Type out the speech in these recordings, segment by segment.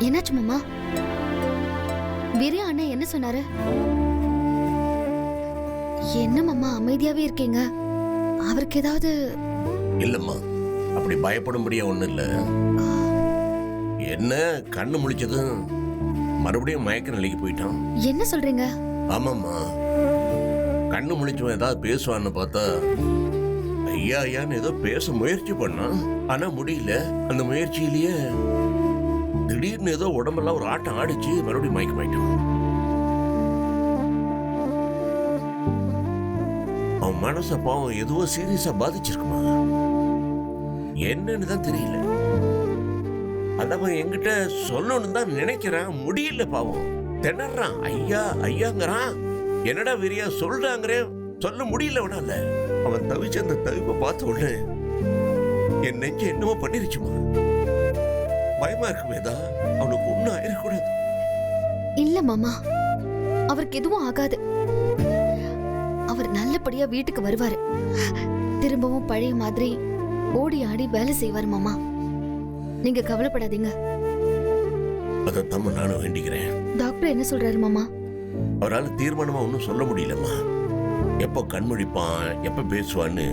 என்னாச்சு மாமா? வீரே அண்ணன் என்ன சொன்னாரு? என்ன மாமா அமைதியாவே இருக்கீங்க? அவருக்கு ஏதாவது? இல்லம்மா, அப்படி பயப்படும்படியா ஒண்ணும் இல்ல. என்ன கண்ணு முழிச்சதும் மறுபடியும் மயக்க நிலைக்கு போயிட்டான். என்ன சொல்றீங்க? ஆமாம்மா, கண்ணு முழிச்சவன் ஏதாவது பேசுவான்னு பார்த்தா ஐயா ஐயான்னு ஏதோ பேச முயற்சி பண்ணான். ஆனா முடியல. அந்த முயற்சியிலேயே திடீர்னு ஏதோ உடம்பெல்லாம் ஒரு ஆட்டம் ஆடிச்சு, மறுபடியும் மயக்கமாயிட்டான். அவன் மனச பாவம் எதுவோ சீரியஸா பாதிச்சிருக்குமா, என்னன்னு தான் தெரியல. அதவன் என்கிட்ட சொல்லணும்னு தான் நினைக்கிறான், முடியல பாவம். திணறான், ஐயா ஐயாங்கிறான். என்னடா வெறியா சொல்றாங்கிறே, சொல்ல முடியல அவனால. அவன் தவிச்ச அந்த தவிப்பை பார்த்த உடனே என் நெஞ்ச என்னமோ பண்ணிருச்சுமா. பயமா இருக்குமேதா, அவனுக்கு ஒன்னும் ஆயிடக்கூடாது. இல்ல மாமா, அவருக்கு எதுவும் ஆகாது. அவர் நல்லபடியா வீட்டுக்கு வருவாரு. திரும்பவும் பழைய மாதிரி ஓடி ஆடி வேலை செய்வார் மாமா. நீங்க கவலைப்படாதீங்க. அதைத்தான் நானும் வேண்டிக்கிறேன். டாக்டர் என்ன சொல்றாரு மாமா? அவரால் தீர்மானமா ஒன்னும் சொல்ல முடியலம்மா. எப்ப கண்முழிப்பான், எப்ப பேசுவான்னு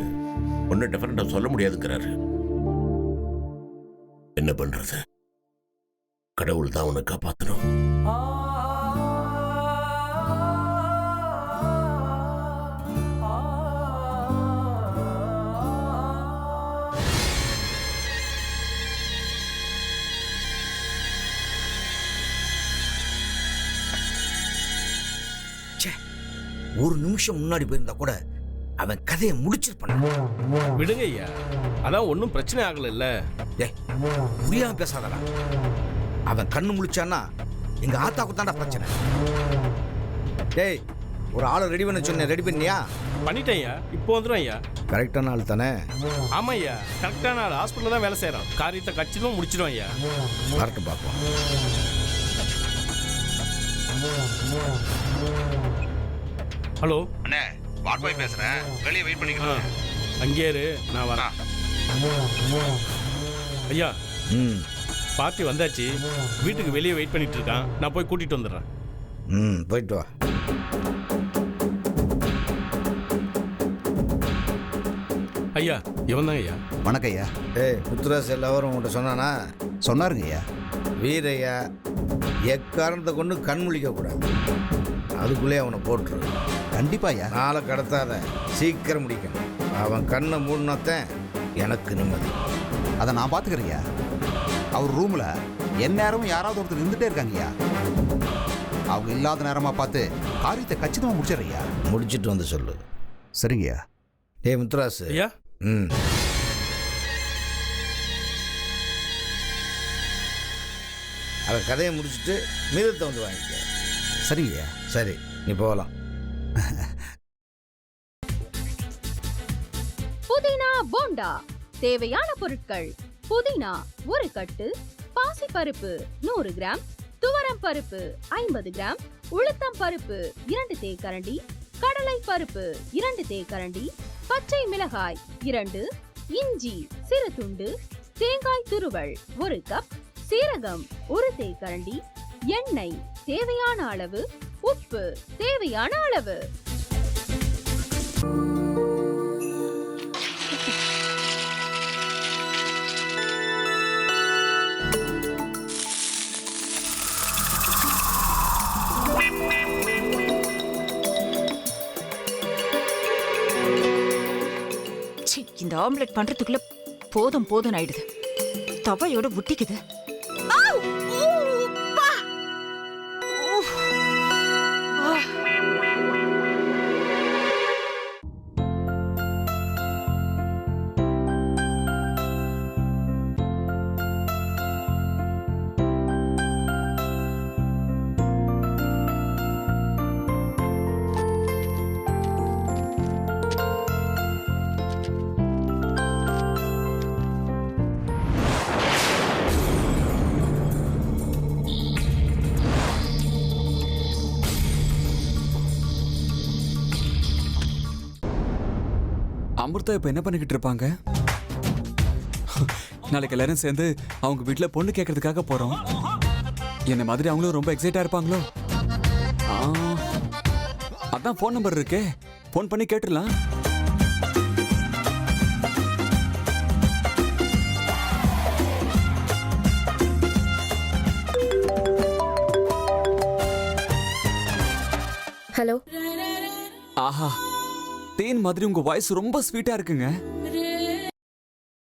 ஒன்னும் டிஃபரெண்டா சொல்ல முடியாதுங்கிறாரு. என்ன பண்றது? கடவுள் தான் அவனை காப்பாத்தணும். ஒரு நிமிஷம் முன்னாடி போயிருந்தா கூட அவன் கதையை முடிச்சிருப்பான். விடுங்க ஐயா, அதான் ஒன்றும் பிரச்சனை ஆகல. இல்ல புரியாம பேசாதடா. அவன் கண்ணு முழிச்சான்னா எங்க ஆத்தாக்கு தாண்டா பிரச்சனை. டேய், ஒரு ஆளை ரெடி பண்ண சொன்னேன், ரெடி பண்ணியா? பண்ணிட்டேன் ஐயா, இப்போ வந்துடும் ஐயா. கரெக்டான ஆள் தானே? ஆமா ஐயா, கரெக்டான ஆள். ஹாஸ்பிட்டல் தான் வேலை செய்யறான். காரியத்தை கச்சிதமா முடிச்சிடும் ஐயா. வரட்டும் பார்ப்போம். ஹலோ அண்ணே, வாட் பாய் பேசுறேன், வெளியே வெயிட் பண்ணிக்கிறேன். அங்கே இரு, நான் வரேன். ஐயா, பார்ட்டி வந்தாச்சு. வீட்டுக்கு வெளியே வெயிட் பண்ணிட்டு இருக்கான். நான் போய் கூட்டிட்டு வந்துடுறேன். போயிட்டு வா. ஐயா, இவன் தான் ஐயா. வணக்கம் ஐயா. புத்துராஸ் எல்லாரும் உங்கள்கிட்ட சொன்னானா? சொன்னாருங்க ஐயா. வீரையா எக்காரணத்தை கொண்டு கண் முழிக்க கூடாது. அதுக்குள்ளே அவனை போட்டுரு. கண்டிப்பா ஐயா. நாளை கடத்தாத, சீக்கிரம் முடிக்கணும். அவன் கண்ணை மூடினத்தான் எனக்கு நிம்மதி. அதை நான் பார்த்துக்கிறேன் ஐயா. அவர் ரூமில் எந்நேரமும் யாராவது ஒருத்தர் இருந்துகிட்டே இருக்காங்கய்யா. அவங்க இல்லாத நேரமாக பார்த்து காரியத்தை கச்சிதமாக முடிச்சிடுறியா? முடிச்சுட்டு வந்து சொல்லு. சரிங்கய்யா. முத்துராசு ஐயா, அவன் கதையை முடிச்சுட்டு மீதத்தை வந்து வாங்கிக்க. சரிங்கய்யா. சரி, நீ போகலாம். புதினா போண்டா. தேவையான பொருட்கள்: புதினா 1 கட்டு, பாசிப்பருப்பு 100 கிராம், துவரம் பருப்பு 50 கிராம், உளுத்தம் பருப்பு 2 தேக்கரண்டி, கடலை பருப்பு 2 தேக்கரண்டி, பச்சை மிளகாய் 2, இஞ்சி சிறு துண்டு, தேங்காய் துருவல் 1 கப், சீரகம் 1 தேக்கரண்டி, எண்ணெய் தேவையான அளவு, உப்பு தேவையான அளவு. இந்த ஆம்லெட் பண்றதுக்குள்ள போதும் போதும் ஆயிடுது. தவையோட ஒட்டிக்குது. அமிர்தா இப்போ என்ன பண்ணிக்கிட்டு இருப்பாங்க? நாளைக்கு எல்லாரும் சேர்ந்து அவங்க வீட்டில் பொண்ணு கேட்கறதுக்காக போகிறோம். என்ன மாதிரி அவங்களும் ரொம்ப எக்ஸைட்டா இருப்பாங்களோ? ஆ, அதான் ஃபோன் நம்பர் இருக்கே, ஃபோன் பண்ணி கேட்டுடலாம். ஹலோ. ஆஹா, தேன் மாதிரி உங்க வாய்ஸ் ரொம்ப ஸ்வீட்டா இருக்குங்க.